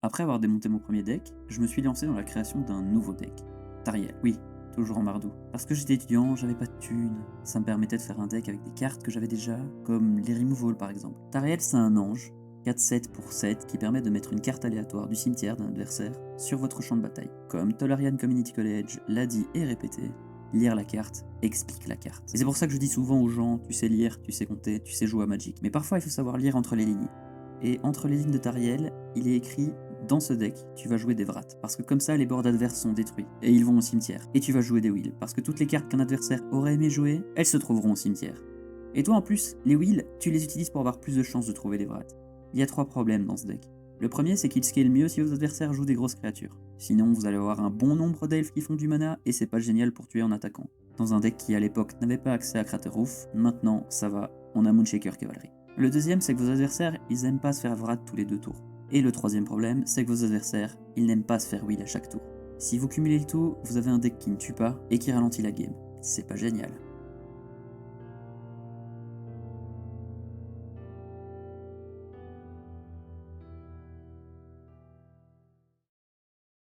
Après avoir démonté mon premier deck, je me suis lancé dans la création d'un nouveau deck. Tariel, oui, toujours en Mardou. Parce que j'étais étudiant, j'avais pas de thunes. Ça me permettait de faire un deck avec des cartes que j'avais déjà, comme les removal par exemple. Tariel, c'est un ange, 4-7 pour 7, qui permet de mettre une carte aléatoire du cimetière d'un adversaire sur votre champ de bataille. Comme Tolarian Community College l'a dit et répété, lire la carte explique la carte. Et c'est pour ça que je dis souvent aux gens, tu sais lire, tu sais compter, tu sais jouer à Magic. Mais parfois il faut savoir lire entre les lignes. Et entre les lignes de Tariel, il est écrit dans ce deck, tu vas jouer des Vrats, parce que comme ça les boards adverses sont détruits, et ils vont au cimetière. Et tu vas jouer des Wheels, parce que toutes les cartes qu'un adversaire aurait aimé jouer, elles se trouveront au cimetière. Et toi en plus, les Wheels, tu les utilises pour avoir plus de chances de trouver les Vrats. Il y a 3 problèmes dans ce deck. Le premier, c'est qu'il scale mieux si vos adversaires jouent des grosses créatures. Sinon, vous allez avoir un bon nombre d'elfes qui font du mana, et c'est pas génial pour tuer en attaquant. Dans un deck qui à l'époque n'avait pas accès à Crater Roof, maintenant ça va, on a Moonshaker Cavalry. Le deuxième, c'est que vos adversaires, ils aiment pas se faire Vrat tous les 2 tours. Et le troisième problème, c'est que vos adversaires, ils n'aiment pas se faire wheel à chaque tour. Si vous cumulez le tout, vous avez un deck qui ne tue pas et qui ralentit la game. C'est pas génial.